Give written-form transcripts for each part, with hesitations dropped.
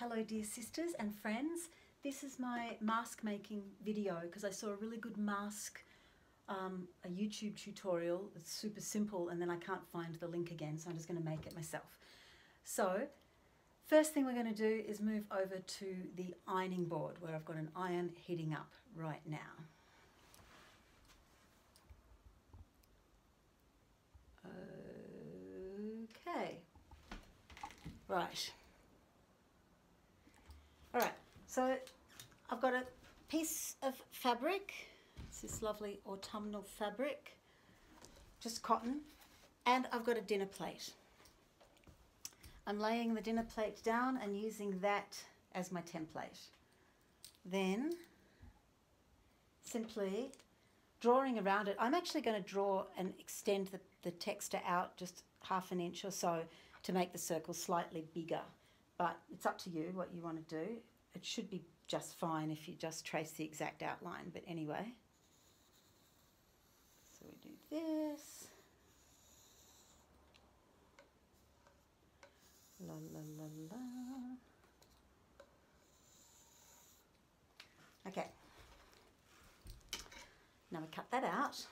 Hello dear sisters and friends, this is my mask making video because I saw a really good mask, a YouTube tutorial. It's super simple and then I can't find the link again, so I'm just going to make it myself. So first thing we're going to do is move over to the ironing board where I've got an iron heating up right now. Okay, right. Alright, so I've got a piece of fabric. It's this lovely autumnal fabric, just cotton, and I've got a dinner plate. I'm laying the dinner plate down and using that as my template. Then simply drawing around it. I'm actually going to draw and extend the texture out just half an inch or so to make the circle slightly bigger. But it's up to you what you want to do. It should be just fine if you just trace the exact outline. But anyway, so we do this. La la la la. Okay. Now we cut that out.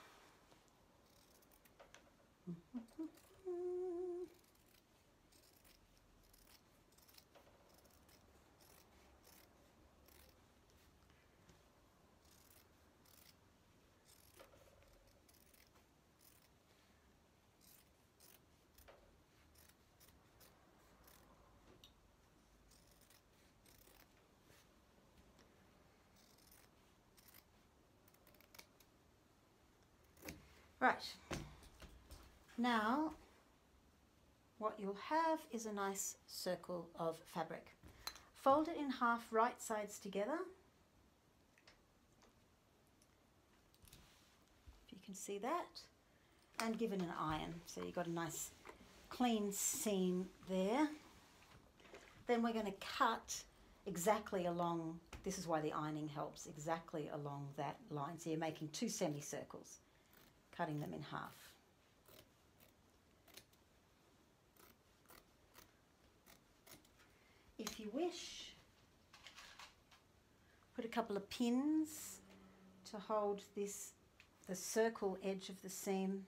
Right, now what you'll have is a nice circle of fabric. Fold it in half, right sides together. If you can see that, and give it an iron. So you've got a nice clean seam there. Then we're going to cut exactly along, this is why the ironing helps, exactly along that line. So you're making two semicircles, cutting them in half. If you wish, put a couple of pins to hold this, the circle edge of the seam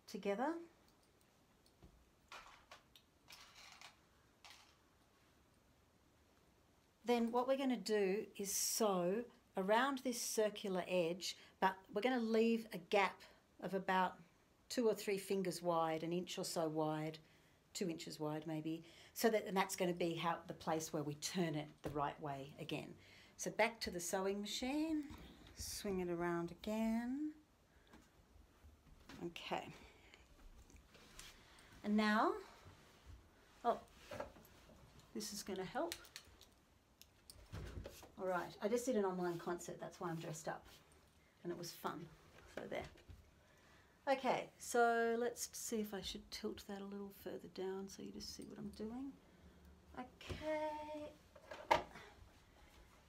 together. Then what we're going to do is sew around this circular edge, but we're going to leave a gap of about 2 or 3 fingers wide, an inch or so wide, 2 inches wide maybe, so that, and that's going to be how the place where we turn it the right way again. So back to the sewing machine, swing it around again. Okay. And now, oh, this is going to help. All right, I just did an online concert, that's why I'm dressed up, and it was fun, so there. Okay, so let's see if I should tilt that a little further down so you just see what I'm doing. Okay,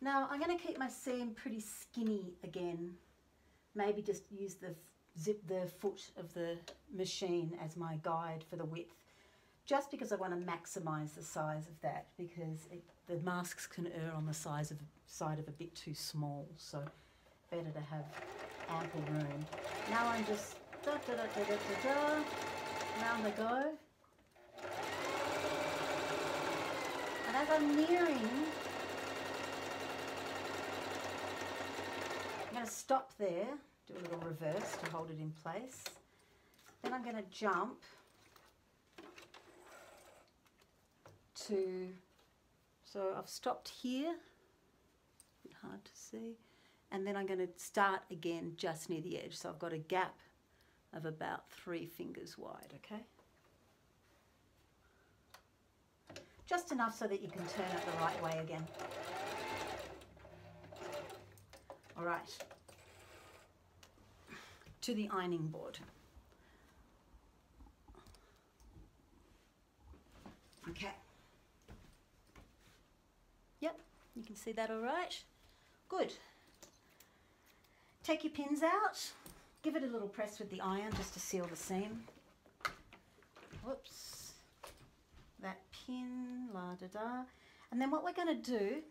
now I'm going to keep my seam pretty skinny again, maybe just use zip the foot of the machine as my guide for the width, just because I want to maximize the size of that, because the masks can err on the side of a bit too small, so better to have ample room. Now I'm just round I go, and as I'm nearing, I'm going to stop there, do a little reverse to hold it in place. Then I'm going to jump to, so I've stopped here, a bit hard to see, and then I'm going to start again just near the edge. So I've got a gap of about 3 fingers wide, okay? Just enough so that you can turn it the right way again. All right, to the ironing board. Okay. Yep, you can see that all right. Good. Take your pins out, give it a little press with the iron just to seal the seam. Whoops. That pin, la da da. And then what we're going to do,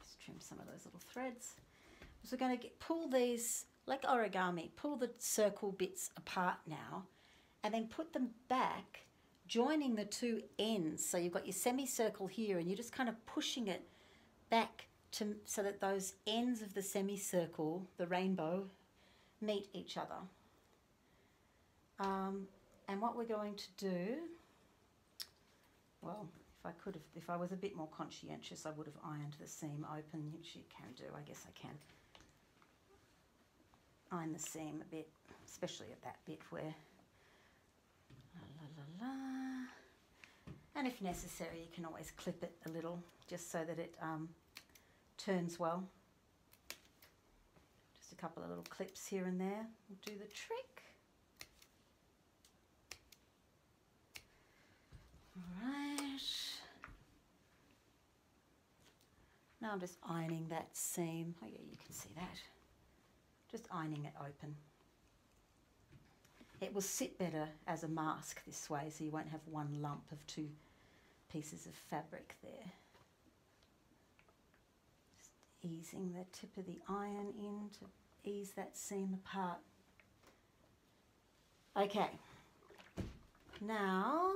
just trim some of those little threads, is we're going to pull these, like origami, pull the circle bits apart now, and then put them back, joining the two ends. So you've got your semicircle here, and you're just kind of pushing it back so that those ends of the semicircle, the rainbow, meet each other. And what we're going to do, well, if I was a bit more conscientious, I would have ironed the seam open, which you can do. I guess I can iron the seam a bit, especially at that bit where, and if necessary, you can always clip it a little, just so that it turns well. Just a couple of little clips here and there will do the trick. All right. Now I'm just ironing that seam. Oh yeah, you can see that. Just ironing it open. It will sit better as a mask this way, so you won't have one lump of two pieces of fabric there. Just easing the tip of the iron in to ease that seam apart. Okay, now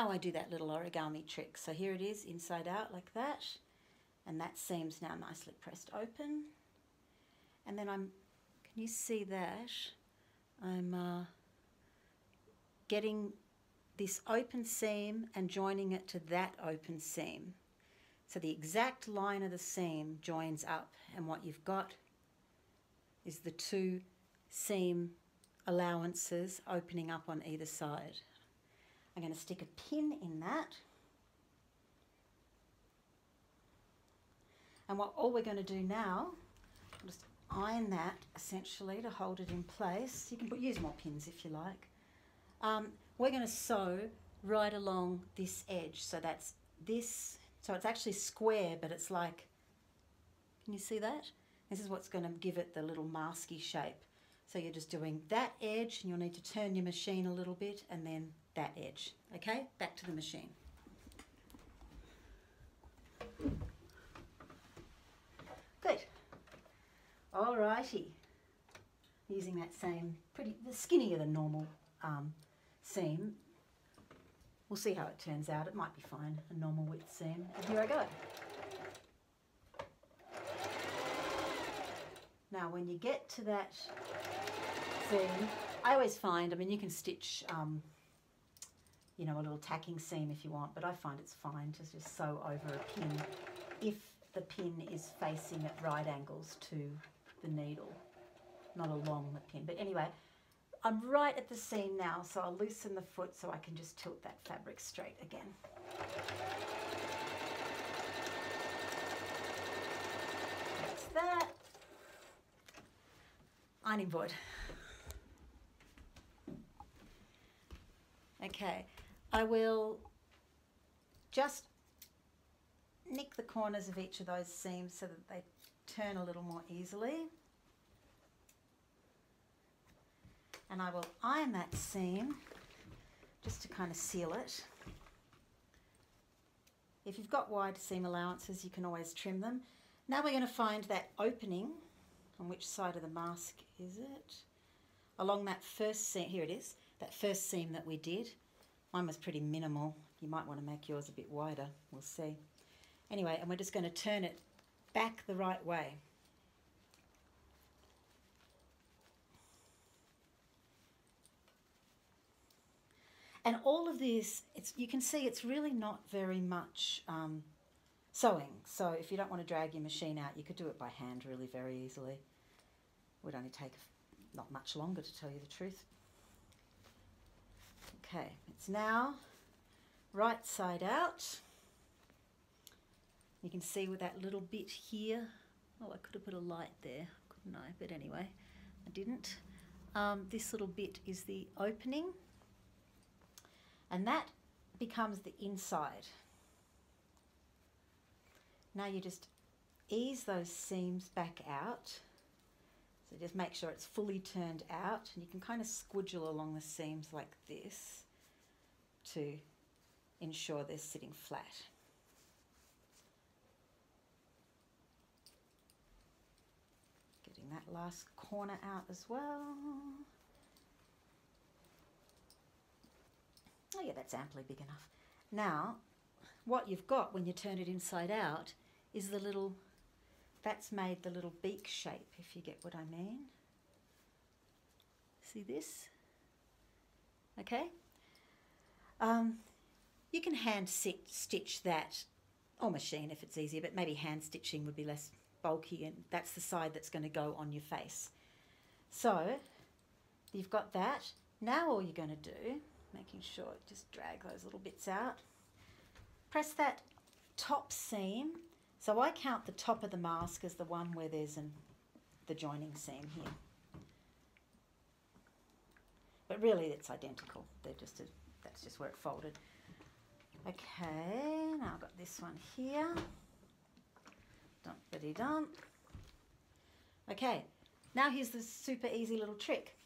I do that little origami trick. So here it is, inside out like that, and that seam's now nicely pressed open. And then can you see that? I'm getting this open seam and joining it to that open seam. So the exact line of the seam joins up, and what you've got is the two seam allowances opening up on either side. I'm going to stick a pin in that. And all we're going to do now, just iron that essentially to hold it in place. You can use more pins if you like. We're going to sew right along this edge. So that's this. So it's actually square, but it's like, can you see that? This is what's going to give it the little masky shape. So you're just doing that edge, and you'll need to turn your machine a little bit, and then that edge. Okay, back to the machine. Good. Alrighty. Using that same the skinnier than normal seam. We'll see how it turns out. It might be fine, a normal width seam. And here I go. Now when you get to that seam, I always find, I mean, you can stitch you know, a little tacking seam if you want, but I find it's fine to just sew over a pin if the pin is facing at right angles to the needle, not along the pin. But anyway, I'm right at the seam now, so I'll loosen the foot so I can just tilt that fabric straight again. That's that. Ironing board. Okay, I will just nick the corners of each of those seams so that they turn a little more easily. And I will iron that seam just to kind of seal it. If you've got wide seam allowances, you can always trim them. Now we're going to find that opening. On which side of the mask is it? Along that first seam, here it is, that first seam that we did. Mine was pretty minimal. You might want to make yours a bit wider, we'll see. Anyway, and we're just going to turn it back the right way. And all of this, you can see it's really not very much sewing. So if you don't want to drag your machine out, you could do it by hand really very easily. It would only take not much longer, to tell you the truth. Okay, it's now right side out. You can see with that little bit here. Oh, I could have put a light there, couldn't I? But anyway, I didn't. This little bit is the opening, and that becomes the inside. Now you just ease those seams back out. So just make sure it's fully turned out, and you can kind of squidgle along the seams like this to ensure they're sitting flat. Getting that last corner out as well. Oh yeah, that's amply big enough. Now, what you've got when you turn it inside out is the little, that's made the little beak shape, if you get what I mean. See this? Okay. You can hand stitch that, or machine if it's easier, but maybe hand stitching would be less bulky, and that's the side that's going to go on your face. So you've got that. Now all you're going to do, making sure, just drag those little bits out, press that top seam. So I count the top of the mask as the one where there's the joining seam here. But really it's identical. They're just that's just where it folded. Okay, now I've got this one here. Dumpity-dump. Okay, now here's the super easy little trick.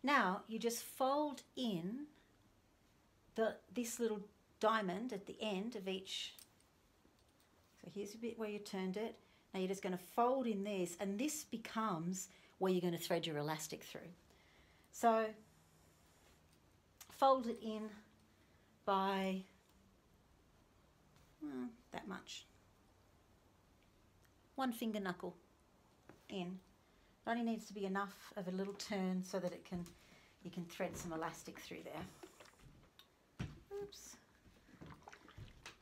Now you just fold in this little diamond at the end of each. So here's a bit where you turned it. Now you're just going to fold in this, and this becomes where you're going to thread your elastic through. So fold it in by that much. 1 finger knuckle in. It only needs to be enough of a little turn so that you can thread some elastic through there. Oops.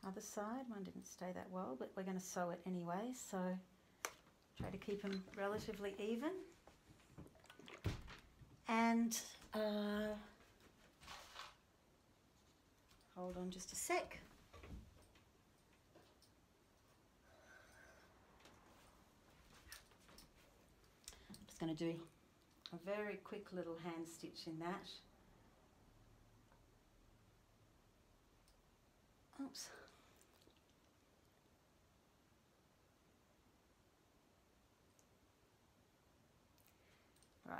Other side, one didn't stay that well, but we're going to sew it anyway, so try to keep them relatively even. And hold on just a sec. Just going to do a very quick little hand stitch in that. Oops. Right.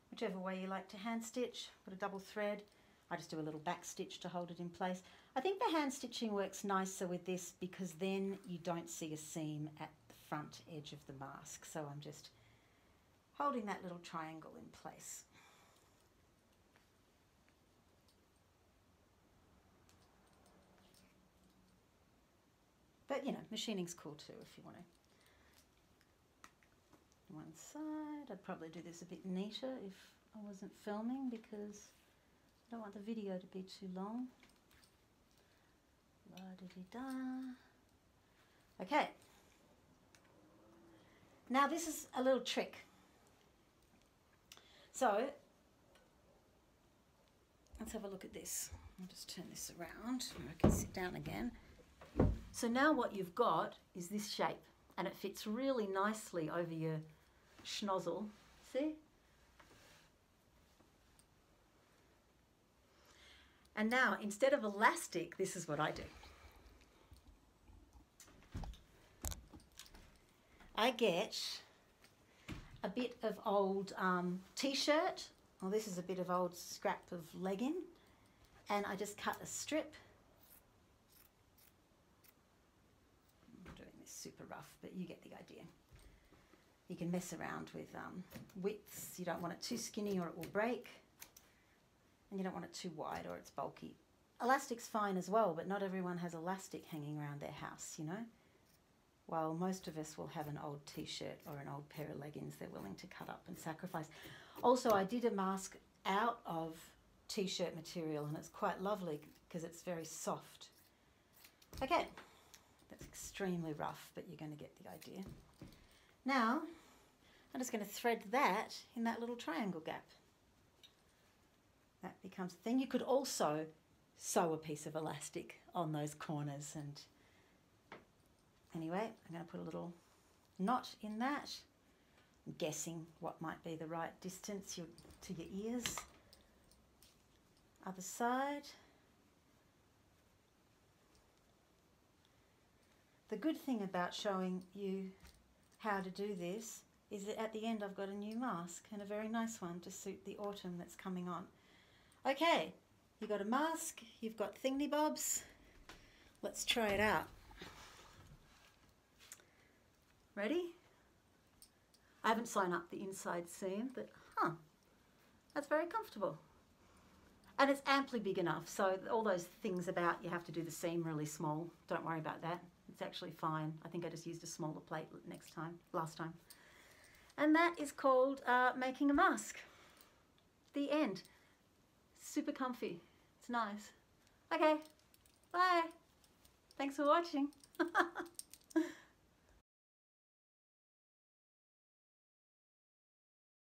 Whichever way you like to hand stitch, put a double thread. I just do a little back stitch to hold it in place. I think the hand stitching works nicer with this because then you don't see a seam at the front edge of the mask. So I'm just holding that little triangle in place. But you know, machining's cool too if you want to. One side, I'd probably do this a bit neater if I wasn't filming because I don't want the video to be too long. La-di-di-da. Okay. Now this is a little trick. So let's have a look at this. I'll just turn this around so I can sit down again. So now what you've got is this shape, and it fits really nicely over your schnozzle. See? And now instead of elastic, this is what I do. I get a bit of old t-shirt, well this is a bit of old scrap of legging, and I just cut a strip. I'm doing this super rough, but you get the idea. You can mess around with widths. You don't want it too skinny or it will break, and you don't want it too wide or it's bulky. Elastic's fine as well, but not everyone has elastic hanging around their house, you know. While most of us will have an old t-shirt or an old pair of leggings they're willing to cut up and sacrifice. Also, I did a mask out of t-shirt material, and it's quite lovely because it's very soft. Okay, that's extremely rough, but you're going to get the idea. Now, I'm just going to thread that in that little triangle gap. That becomes the thing. You could also sew a piece of elastic on those corners, and anyway, I'm going to put a little knot in that. I'm guessing what might be the right distance to your ears. Other side. The good thing about showing you how to do this is that at the end I've got a new mask, and a very nice one to suit the autumn that's coming on. Okay, You got a mask, you've got thingy bobs. Let's try it out. Ready? I haven't sewn up the inside seam, but that's very comfortable. And it's amply big enough, so all those things about you have to do the seam really small, don't worry about that. It's actually fine. I think I just used a smaller plate last time. And that is called making a mask. The end. Super comfy. It's nice. Okay, bye. Thanks for watching.